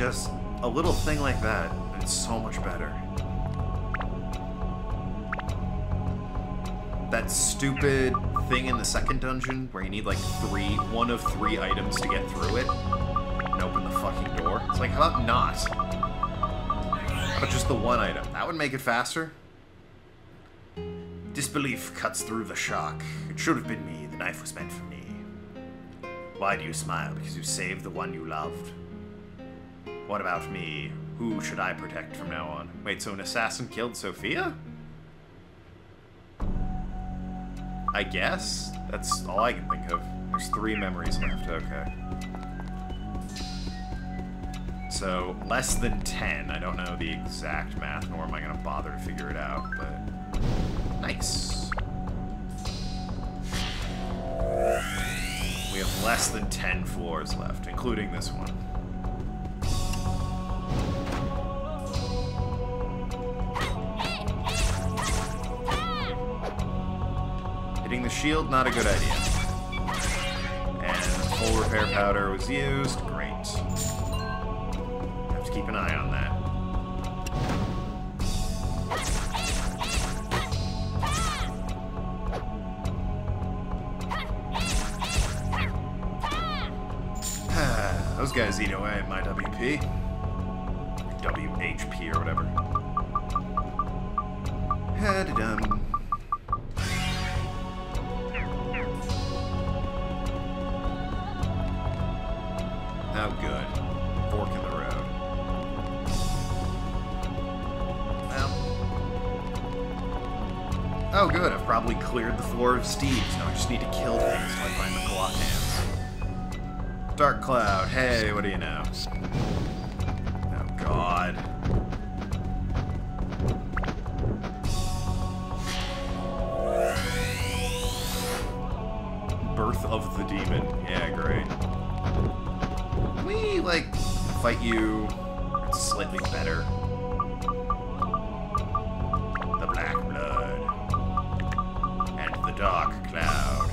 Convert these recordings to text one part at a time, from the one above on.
just a little thing like that, and it's so much better. That stupid thing in the second dungeon where you need like one of three items to get through it and open the fucking door. It's like, how about not? But just the one item. That would make it faster. Disbelief cuts through the shock. It should have been me. The knife was meant for me. Why do you smile? Because you saved the one you loved. What about me? Who should I protect from now on? Wait, so an assassin killed Sophia? I guess? That's all I can think of. There's 3 memories left, okay. So, less than 10. I don't know the exact math, nor am I going to bother to figure it out, but... Nice. We have less than 10 floors left, including this one. Hitting the shield, not a good idea. And full repair powder was used. Great. Have to keep an eye on that. Those guys eat away at my WP. WHP or whatever. Ha-da-dum. Oh, good. Fork in the road. Well. Oh, good. I've probably cleared the floor of Steve's. Now I just need to kill things so I find the clock hands. Dark Cloud, hey, what do you know? Oh, God. Birth of the Demon. Yeah, great. Can we, like, fight you slightly better? The Black Blood. And the Dark Cloud.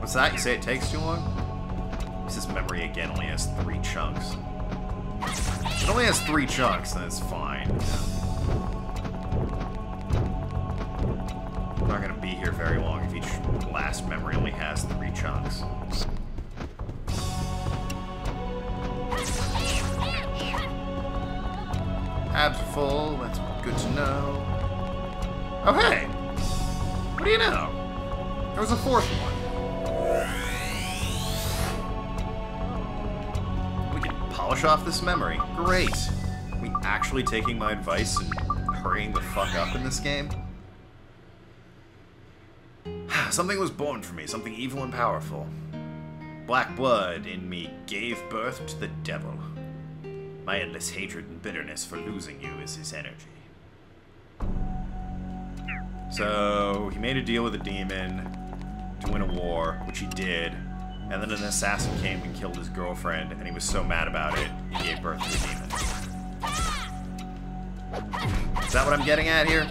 What's that? You say it takes too long? This memory again only has 3 chunks. If it only has 3 chunks, then it's fine. I'm not gonna be here very long if each last memory only has 3 chunks. Abs are full, that's good to know. Oh hey! What do you know? There was a 4th one. Polish off this memory. Great! Are we actually taking my advice and hurrying the fuck up in this game? Something was born for me, something evil and powerful. Black blood in me gave birth to the devil. My endless hatred and bitterness for losing you is his energy. So, he made a deal with a demon to win a war, which he did. And then an assassin came and killed his girlfriend, and he was so mad about it, he gave birth to a demon. Is that what I'm getting at here?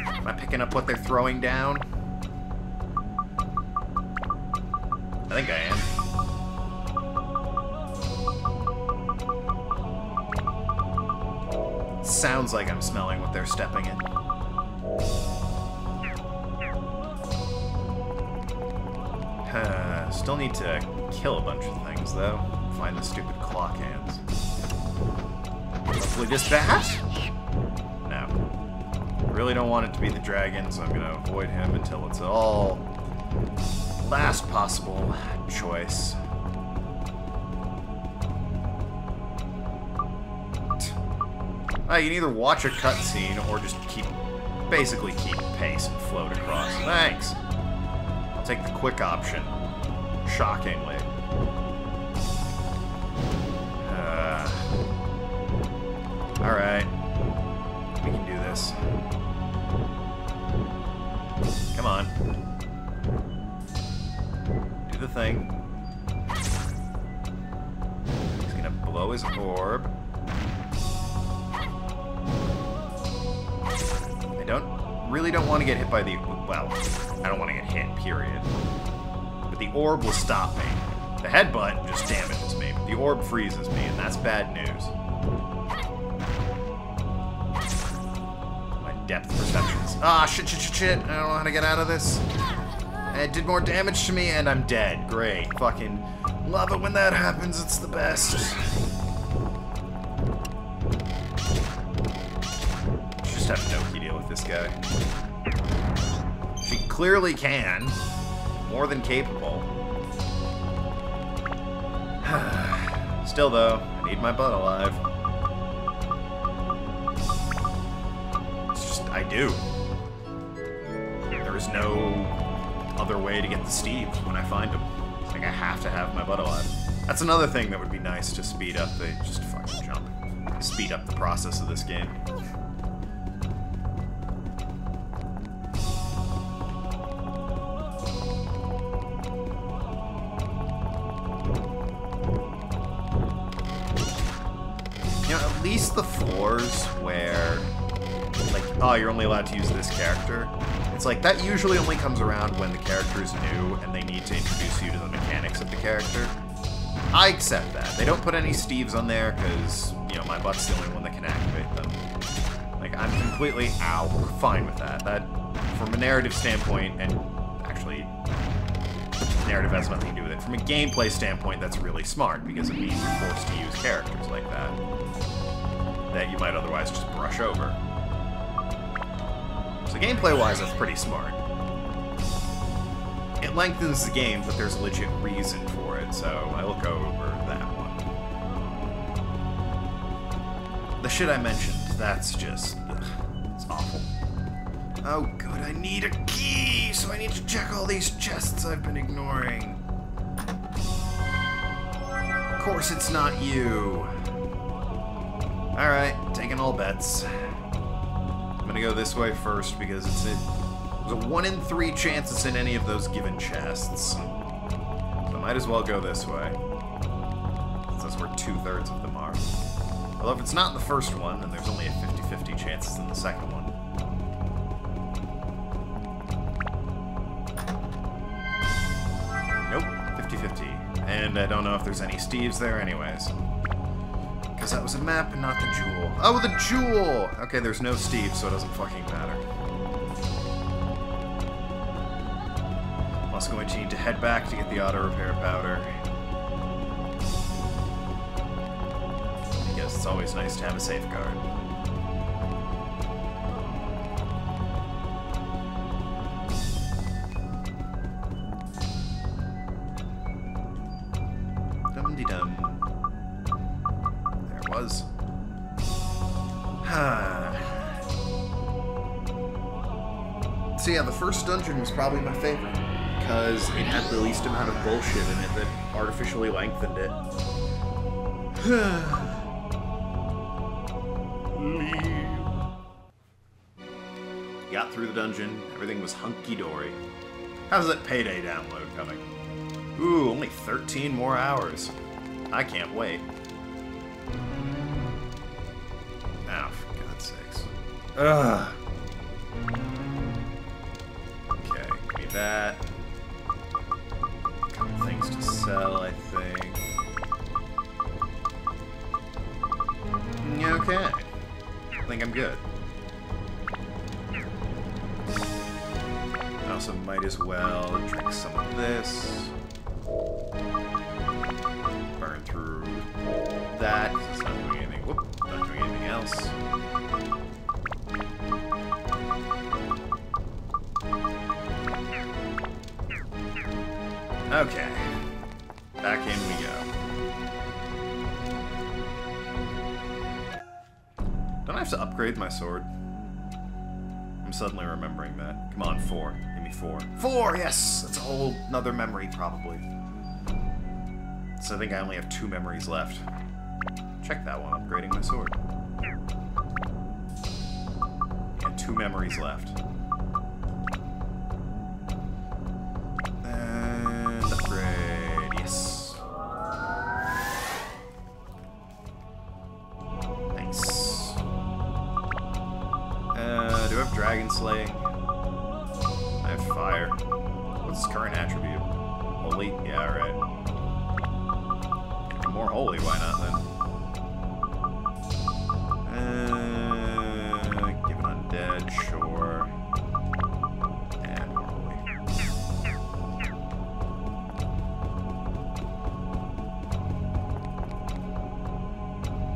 Am I picking up what they're throwing down? I think I am. Sounds like I'm smelling what they're stepping in. Still need to kill a bunch of things, though. Find the stupid clock hands. Hopefully this bat? No. I really don't want it to be the dragon, so I'm gonna avoid him until it's all last possible choice. You can either watch a cutscene or just basically keep pace and float across. Thanks. I'll take the quick option. Shockingly. Alright. We can do this. Come on. Do the thing. He's gonna blow his orb. Really don't want to get hit by the... Well, I don't want to get hit, period. But the orb will stop me. The headbutt just damages me. But The orb freezes me, and that's bad news. My depth perceptions. Ah, shit. I don't know how to get out of this. It did more damage to me, and I'm dead. Great. Fucking love it when that happens. It's the best. Just have Noki deal with this guy. She clearly can. More than capable. Still, though, I need my butt alive. It's just, I do. There is no other way to get the Steves when I find them. It's like I have to have my butt alive. That's another thing that would be nice to speed up the... Just fucking jump. Speed up the process of this game. At least the floors where, like, oh, you're only allowed to use this character. It's like, that usually only comes around when the character is new and they need to introduce you to the mechanics of the character. I accept that. They don't put any Steves on there because, you know, my butt's the only one that can activate them. Like, I'm completely fine with that. That, from a narrative standpoint, and actually, narrative has nothing to do with it. From a gameplay standpoint, that's really smart because it means you're forced to use characters like that you might otherwise just brush over. So gameplay-wise, that's pretty smart. It lengthens the game, but there's a legit reason for it, so I will go over that one. The shit I mentioned, that's just... ugh, it's awful. Oh good, I need a key, so I need to check all these chests I've been ignoring. Of course it's not you. Alright, taking all bets. I'm gonna go this way first because there's a 1 in 3 chance it's in any of those given chests. So I might as well go this way. Since that's where 2/3 of them are. Although if it's not in the first one, then there's only a 50-50 chance it's in the second one. Nope, 50-50. And I don't know if there's any Steves there anyways. Because that was a map and not the jewel. Oh, the jewel! Okay, there's no Steve, so it doesn't fucking matter. Also going to need to head back to get the auto repair powder. I guess it's always nice to have a safeguard. Dum-de-dum. Was. So yeah, the first dungeon was probably my favorite, because it had the least amount of bullshit in it that artificially lengthened it. Got through the dungeon, everything was hunky-dory. How's that Payday download coming? Ooh, only 13 more hours. I can't wait. Oh, for God's sakes. Ugh. Okay, give me that. A couple things to sell, I think. Okay. I think I'm good. I also might as well drink some of this. Burn through that, because it's not doing anything. Whoop, not doing anything else. Okay. Back in we go. Don't I have to upgrade my sword? I'm suddenly remembering that. Come on, 4. Give me 4. 4! Yes! That's a whole nother memory, probably. So I think I only have 2 memories left. Check that one, upgrading my sword. And 2 memories left. And upgrade, yes. Nice. Do I have Dragon Slaying? I have Fire. What's his current attribute? Holy? Yeah, alright. more holy, why not then? Give it undead, sure. And more holy.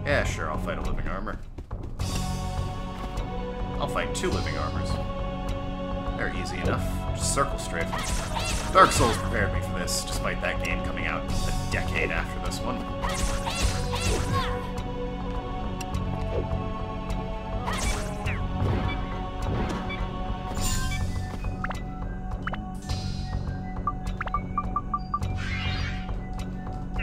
Yeah, sure, I'll fight a living armor. I'll fight 2 living armors. They're easy enough. Just circle strafe. Dark Souls prepared me for this, despite that game coming out a decade after this one.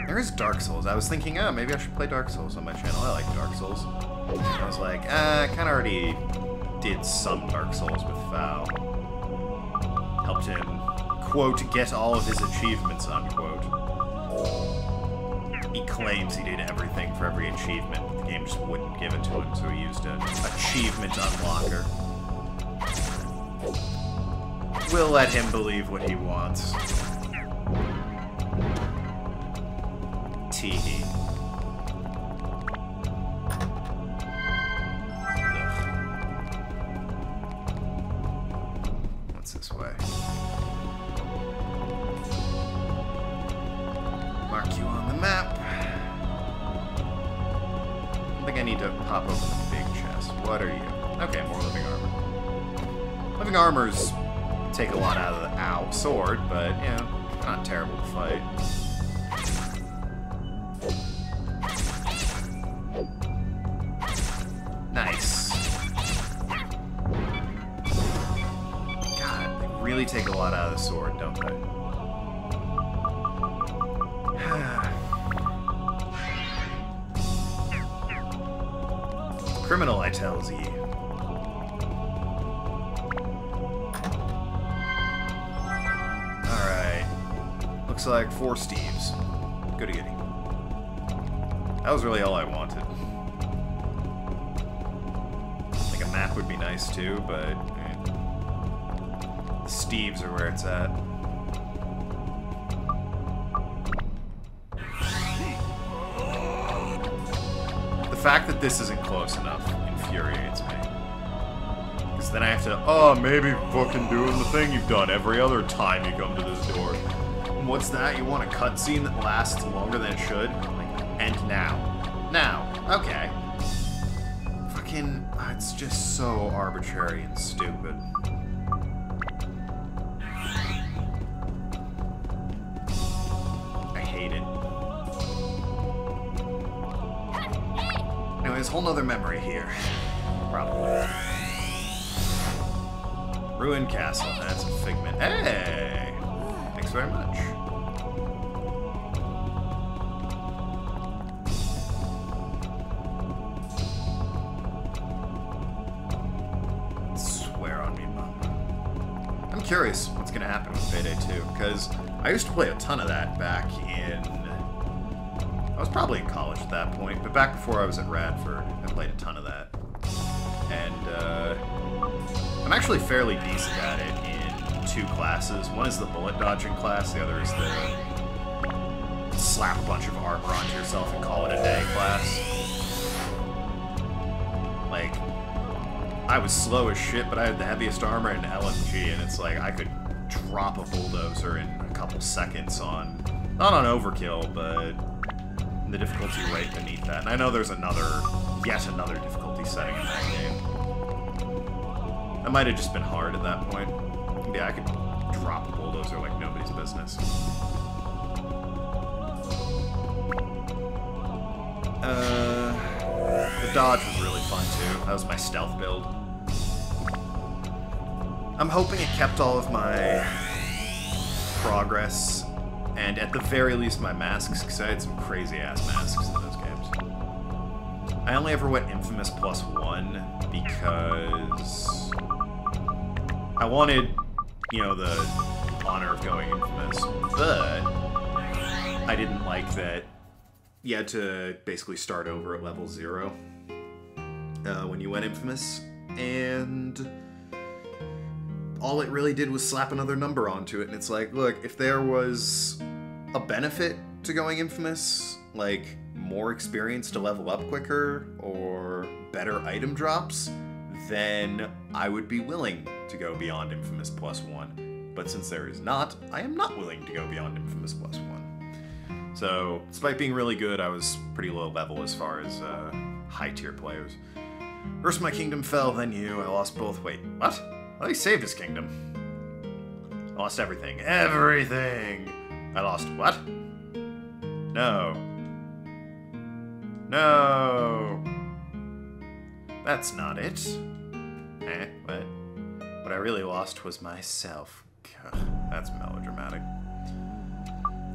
There is Dark Souls. I was thinking, oh, maybe I should play Dark Souls on my channel. I like Dark Souls. I was like, I kind of already did some Dark Souls with Val. Helped him, quote, get all of his achievements, unquote. He claims he did everything for every achievement, but the game just wouldn't give it to him, so he used an achievement unlocker. We'll let him believe what he wants. Teehee. What's this way? Mark you on the map. I think I need to pop open the big chest. What are you? Okay, more living armor. Living armors take a lot out of the sword, but, you know, not terrible to fight. Nice. God, they really take a lot out of the sword, don't they? Criminal, I tells ye. Alright. Looks like 4 Steves. Goody goody. That was really all I wanted. Like a map would be nice too, but the Steves are where it's at. The fact that this isn't close enough infuriates me. Because then I have to, oh, maybe fucking doing the thing you've done every other time you come to this door. And what's that? You want a cutscene that lasts longer than it should? Like, and now. Now. Okay. Fucking, it's just so arbitrary and stupid. I hate it. Anyways, whole nother memory here. Probably. Ruined Castle. That's a figment. Hey! Thanks very much. Swear on me, Mom. I'm curious what's going to happen with Payday 2, because I used to play a ton of that back in... I was probably in college at that point, but back before I was at Radford, I played a ton of that. And, I'm actually fairly decent at it in 2 classes. One is the bullet dodging class, the other is the slap a bunch of armor onto yourself and call it a day class. Like, I was slow as shit, but I had the heaviest armor and LMG, and it's like I could drop a bulldozer in a couple seconds on, not on overkill, but the difficulty rate beneath that. And I know there's yet another difficulty setting in that game. That might have just been hard at that point. Yeah, I could drop a bulldozer like nobody's business. The dodge was really fun too. That was my stealth build. I'm hoping it kept all of my progress, and at the very least my masks, because I had some crazy-ass masks in those games. I only ever went Infamous +1 because I wanted, you know, the honor of going Infamous, but I didn't like that you had to basically start over at level 0 when you went Infamous, and all it really did was slap another number onto it, and it's like, look, if there was a benefit to going Infamous, like more experience to level up quicker or better item drops, then I would be willing to go beyond Infamous +1. But since there is not, I am not willing to go beyond Infamous +1. So, despite being really good, I was pretty low level as far as high-tier players. First my kingdom fell, then you. I lost both. Wait, what? Well, he saved his kingdom. I lost everything. Everything! I lost what? No. No! That's not it. What? What I really lost was myself. God, that's melodramatic.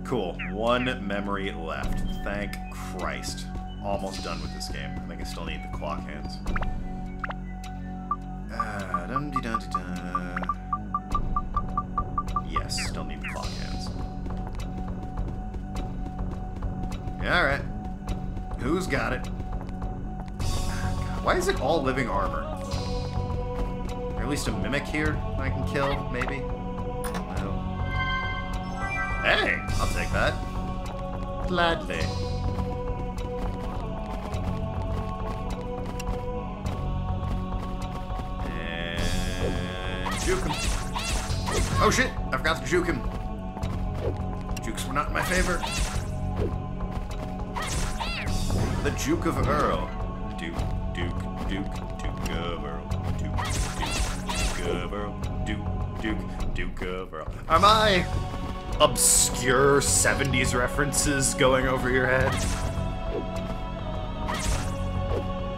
Cool. 1 memory left. Thank Christ. Almost done with this game. I think I still need the clock hands. Yes, still need the clock hands. Alright. Who's got it? Why is it all living armor? Or at least a mimic here I can kill, maybe? No. Hey, I'll take that. Gladly. And juke him. Oh shit, I forgot to juke him. Jukes were not in my favor. The Duke of Earl. Duke of Earl. Duke of Earl. Duke of Earl. Are my obscure 70s references going over your head?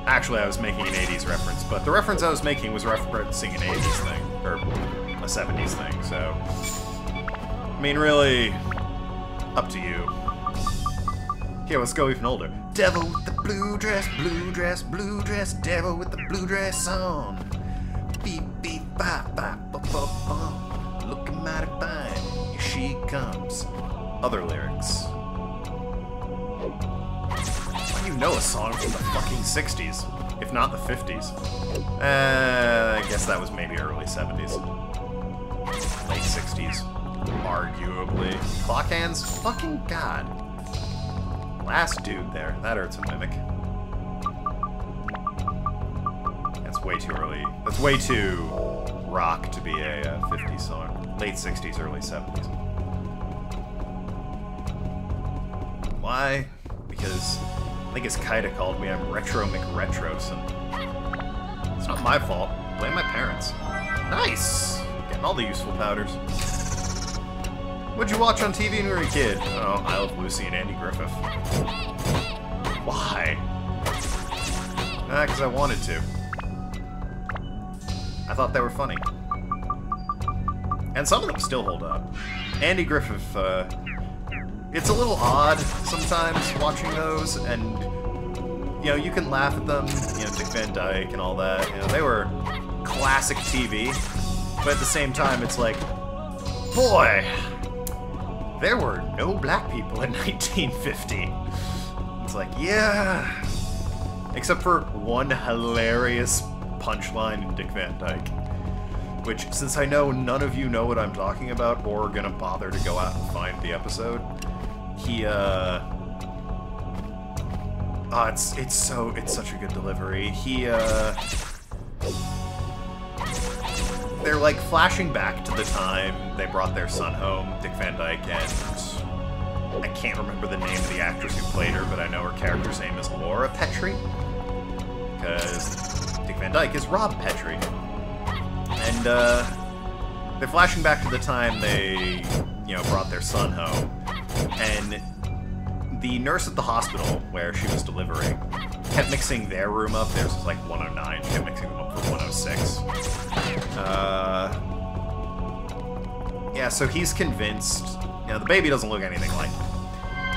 Actually, I was making an 80s reference, but the reference I was making was referencing an 80s thing, or a 70s thing, so... I mean, really, up to you. Okay, let's go even older. Devil with the blue dress, blue dress, blue dress, devil with the blue dress on. Beep, beep, bop, bop, bop, bop, bop. Looking mighty fine, here she comes. Other lyrics. Why do you know a song from the fucking 60s, if not the 50s? I guess that was maybe early 70s. Late 60s, arguably. Clock hands? Fucking god. Last dude there. That hurts a mimic. That's way too early. That's way too rock to be a 50s song. Late 60s, early 70s. Why? Because I think as Kaida called me, I'm Retro McRetroson. It's not my fault. Blame my parents. Nice! Getting all the useful powders. What'd you watch on TV when you were a kid? Oh, I Love Lucy and Andy Griffith. Why? Because I wanted to. I thought they were funny. And some of them still hold up. Andy Griffith, it's a little odd sometimes watching those, and, you know, you can laugh at them, you know, Dick Van Dyke and all that, you know, they were classic TV, but at the same time, it's like, boy, there were no black people in 1950. It's like, yeah. Except for one hilarious punchline in Dick Van Dyke. Which, since I know none of you know what I'm talking about or are gonna bother to go out and find the episode, he, oh, it's such a good delivery. He, they're like flashing back to the time they brought their son home, Dick Van Dyke, and I can't remember the name of the actress who played her, but I know her character's name is Laura Petrie, because Dick Van Dyke is Rob Petrie. And they're flashing back to the time they, you know, brought their son home, and the nurse at the hospital where she was delivering kept mixing their room up. Theirs was like 109. She kept mixing them up for 106. Yeah, so he's convinced, you know, the baby doesn't look anything like him.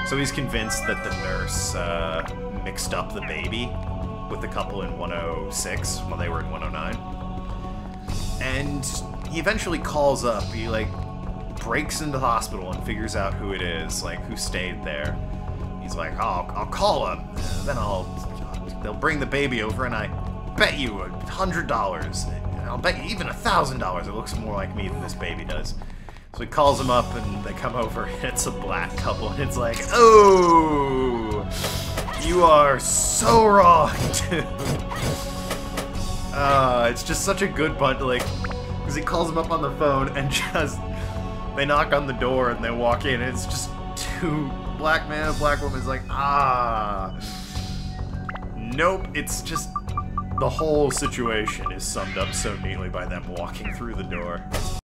So he's convinced that the nurse mixed up the baby with the couple in 106 while they were in 109. And he eventually calls up. He, like, breaks into the hospital and figures out who it is, like, who stayed there. He's like, oh, I'll call them, then they'll bring the baby over, and I bet you $100. I'll bet you even $1,000. It looks more like me than this baby does. So he calls them up, and they come over, and it's a black couple, and it's like, oh, you are so wrong, dude. It's just such a good bunch, like, because he calls them up on the phone, and just, they knock on the door, and they walk in, and it's just two black man and black woman. It's like, nope, it's just, the whole situation is summed up so neatly by them walking through the door.